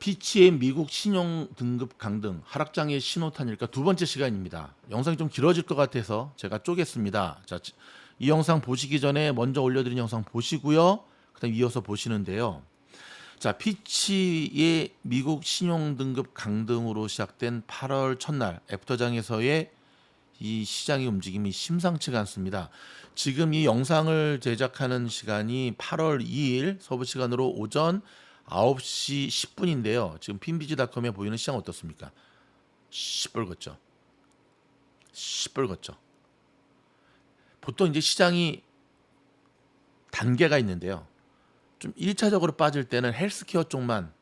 피치의 미국 신용 등급 강등 하락장의 신호탄일까 두 번째 시간입니다. 영상이 좀 길어질 것 같아서 제가 쪼갰습니다. 자, 이 영상 보시기 전에 먼저 올려드린 영상 보시고요. 그다음 이어서 보시는데요. 자, 피치의 미국 신용 등급 강등으로 시작된 8월 첫날 애프터장에서의 이 시장의 움직임이 심상치가 않습니다. 지금 이 영상을 제작하는 시간이 8월 2일 서부 시간으로 오전 9시 10분인데요. 지금 핀비지닷컴에 보이는 시장 어떻습니까? 시뻘겋죠. 시뻘겋죠. 보통 이제 시장이 단계가 있는데요. 좀 1차적으로 빠질 때는 헬스케어 쪽만,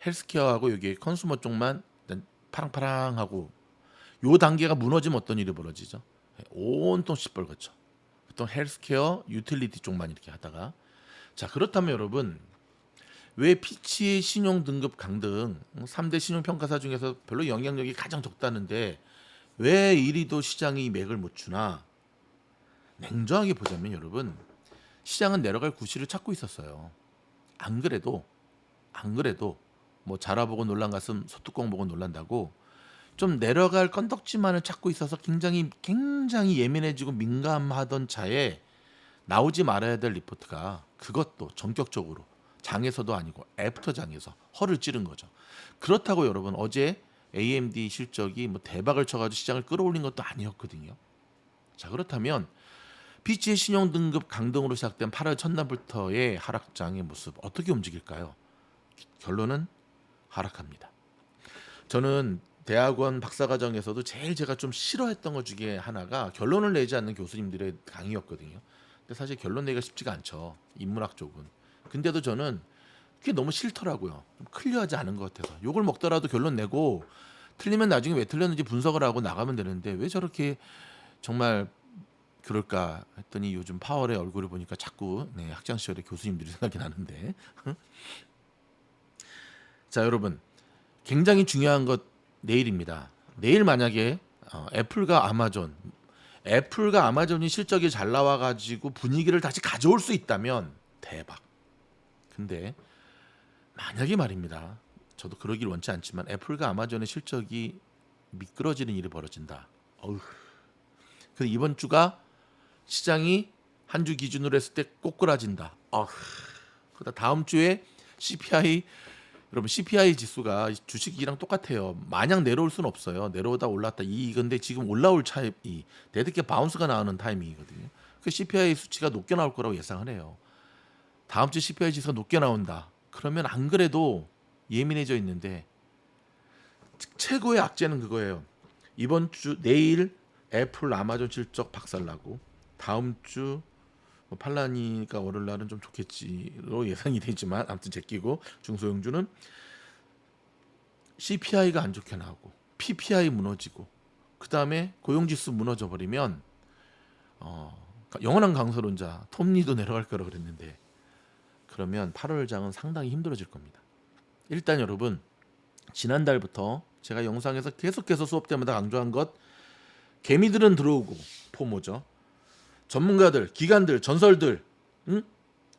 헬스케어하고 여기 컨슈머 쪽만 파랑파랑하고 요 단계가 무너지면 어떤 일이 벌어지죠? 온통 시뻘겋죠. 보통 헬스케어, 유틸리티 쪽만 이렇게 하다가, 자, 그렇다면 여러분, 왜 피치의 신용 등급 강등 3대 신용 평가사 중에서 별로 영향력이 가장 적다는데 왜 이리도 시장이 맥을 못 추나? 냉정하게 보자면 여러분, 시장은 내려갈 구실을 찾고 있었어요. 안 그래도 뭐 자라보고 놀란 가슴 소뚜껑 보고 놀란다고 좀 내려갈 건덕지만을 찾고 있어서 굉장히 예민해지고 민감하던 차에 나오지 말아야 될 리포트가 그것도 전격적으로 장에서도 아니고 애프터장에서 허를 찌른 거죠. 그렇다고 여러분, 어제 AMD 실적이 뭐 대박을 쳐가지고 시장을 끌어올린 것도 아니었거든요. 자, 그렇다면 피치의 신용 등급 강등으로 시작된 8월 첫날부터의 하락장의 모습 어떻게 움직일까요? 결론은 하락합니다. 저는 대학원 박사과정에서도 제일 제가 좀 싫어했던 것 중에 하나가 결론을 내지 않는 교수님들의 강의였거든요. 근데 사실 결론 내기가 쉽지가 않죠. 인문학 쪽은. 근데도 저는 그게 너무 싫더라고요. 좀 클리어하지 않은 것 같아서. 욕을 먹더라도 결론 내고 틀리면 나중에 왜 틀렸는지 분석을 하고 나가면 되는데 왜 저렇게 정말 그럴까 했더니 요즘 파월의 얼굴을 보니까 자꾸 학창 시절의 교수님들이 생각이 나는데. 자, 여러분, 굉장히 중요한 것 내일입니다. 내일 만약에 애플과 아마존이 실적이 잘 나와가지고 분위기를 다시 가져올 수 있다면 대박. 근데 만약에 말입니다. 저도 그러길 원치 않지만 애플과 아마존의 실적이 미끄러지는 일이 벌어진다. 어휴. 그 이번 주가 시장이 한 주 기준으로 했을 때 꼬꾸라진다. 그러다 다음 주에 CPI, 여러분 CPI 지수가 주식이랑 똑같아요. 마냥 내려올 수는 없어요. 내려오다 올랐다 이건데 지금 올라올 차이 대득게 바운스가 나오는 타이밍이거든요. 그 CPI 수치가 높게 나올 거라고 예상을 해요. 다음 주 CPI 지수가 높게 나온다. 그러면 안 그래도 예민해져 있는데 최고의 악재는 그거예요. 이번 주 내일 애플, 아마존 실적 박살나고 다음 주 팔라니가 월요일 날은 좀 좋겠지로 예상이 되지만 아무튼 제끼고 중소형주는 CPI가 안 좋게 나오고 PPI 무너지고 그 다음에 고용지수 무너져 버리면 영원한 강서론자 톱니도 내려갈 거라 그랬는데 그러면 8월장은 상당히 힘들어질 겁니다. 일단 여러분, 지난달부터 제가 영상에서 계속해서 수업 때마다 강조한 것, 개미들은 들어오고 포모죠. 전문가들, 기관들, 전설들,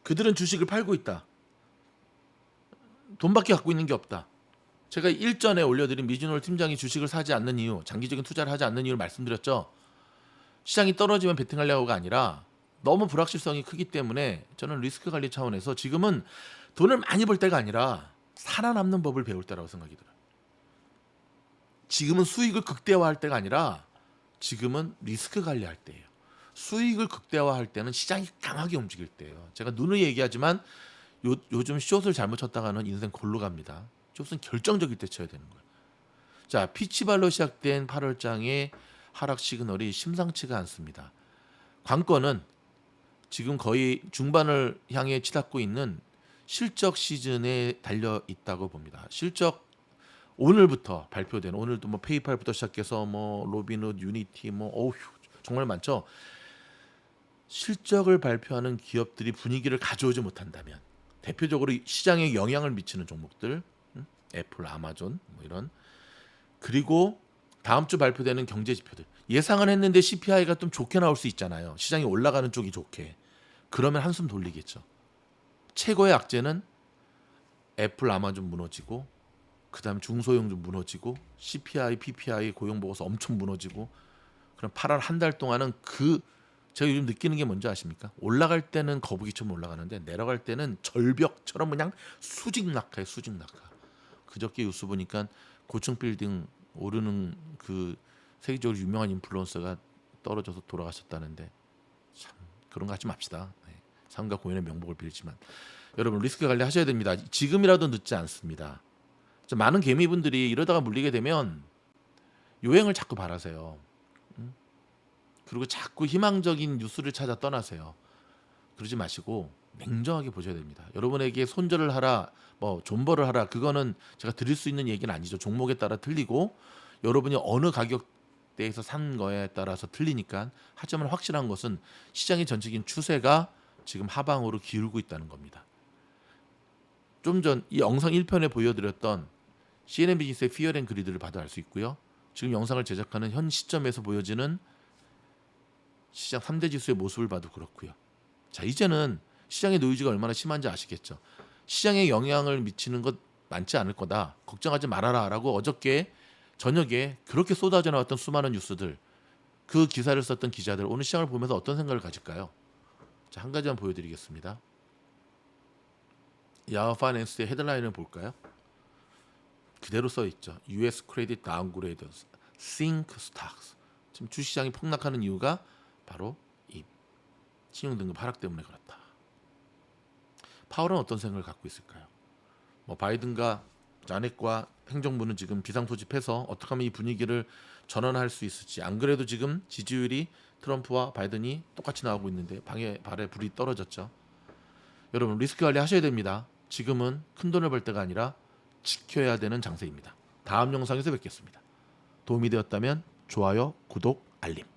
그들은 주식을 팔고 있다. 돈밖에 갖고 있는 게 없다. 제가 일전에 올려드린 미진홀 팀장이 주식을 사지 않는 이유, 장기적인 투자를 하지 않는 이유를 말씀드렸죠. 시장이 떨어지면 베팅하려고가 아니라 너무 불확실성이 크기 때문에 저는 리스크 관리 차원에서 지금은 돈을 많이 벌 때가 아니라 살아남는 법을 배울 때라고 생각이 들어요. 지금은 수익을 극대화할 때가 아니라 지금은 리스크 관리할 때예요. 수익을 극대화할 때는 시장이 강하게 움직일 때예요. 제가 누누이 얘기하지만 요즘 숏을 잘못 쳤다가는 인생 골로 갑니다. 숏은 결정적일 때 쳐야 되는 거예요. 자, 피치발로 시작된 8월장의 하락 시그널이 심상치가 않습니다. 관건은 지금 거의 중반을 향해 치닫고 있는 실적 시즌에 달려 있다고 봅니다. 실적 오늘부터 발표된, 오늘도 뭐 페이팔부터 시작해서 뭐 로빈훗, 유니티 정말 많죠. 실적을 발표하는 기업들이 분위기를 가져오지 못한다면 대표적으로 시장에 영향을 미치는 종목들, 애플, 아마존 뭐 이런, 그리고 다음 주 발표되는 경제 지표들 예상은 했는데 CPI가 좀 좋게 나올 수 있잖아요. 시장이 올라가는 쪽이 좋게. 그러면 한숨 돌리겠죠. 최고의 악재는 애플, 아마존 무너지고 그다음에 중소형주 무너지고 CPI, PPI 고용 보고서 엄청 무너지고 그럼 8월 한 달 동안은 제가 요즘 느끼는 게 뭔지 아십니까? 올라갈 때는 거북이처럼 올라가는데 내려갈 때는 절벽처럼 그냥 수직 낙하에 수직 낙하. 그저께 뉴스 보니까 고층 빌딩 오르는 그 세계적으로 유명한 인플루언서가 떨어져서 돌아가셨다는데 참 그런 거 하지 맙시다. 네. 삶과 고연의 명복을 빌지만 여러분 리스크 관리 하셔야 됩니다. 지금이라도 늦지 않습니다. 많은 개미분들이 이러다가 물리게 되면 요행을 자꾸 바라세요. 그리고 자꾸 희망적인 뉴스를 찾아 떠나세요. 그러지 마시고 냉정하게 보셔야 됩니다. 여러분에게 손절을 하라, 뭐 존버를 하라, 그거는 제가 드릴 수 있는 얘기는 아니죠. 종목에 따라 틀리고 여러분이 어느 가격대에서 산 거에 따라서 틀리니까. 하지만 확실한 것은 시장의 전체적인 추세가 지금 하방으로 기울고 있다는 겁니다. 좀 전 이 영상 1편에 보여드렸던 CNN 비즈니스의 피어 앤 그리드를 봐도 알 수 있고요. 지금 영상을 제작하는 현 시점에서 보여지는 시장 3대 지수의 모습을 봐도 그렇고요. 자, 이제는 시장의 노이즈가 얼마나 심한지 아시겠죠. 시장에 영향을 미치는 것 많지 않을 거다. 걱정하지 말아라라고 어저께 저녁에 그렇게 쏟아져 나왔던 수많은 뉴스들, 그 기사를 썼던 기자들 오늘 시장을 보면서 어떤 생각을 가질까요? 자, 한 가지만 보여드리겠습니다. 야후 파이낸스의 헤드라인을 볼까요? 그대로 써 있죠. US Credit Downgrade, Sink Stocks. 지금 주시장이 폭락하는 이유가 바로 이 신용등급 하락 때문에 그렇다. 파월은 어떤 생각을 갖고 있을까요? 뭐 바이든과 자넷과 행정부는 지금 비상소집해서 어떻게 하면 이 분위기를 전환할 수 있을지. 안 그래도 지금 지지율이 트럼프와 바이든이 똑같이 나오고 있는데 발에 불이 떨어졌죠. 여러분 리스크 관리 하셔야 됩니다. 지금은 큰 돈을 벌 때가 아니라 지켜야 되는 장세입니다. 다음 영상에서 뵙겠습니다. 도움이 되었다면 좋아요, 구독, 알림.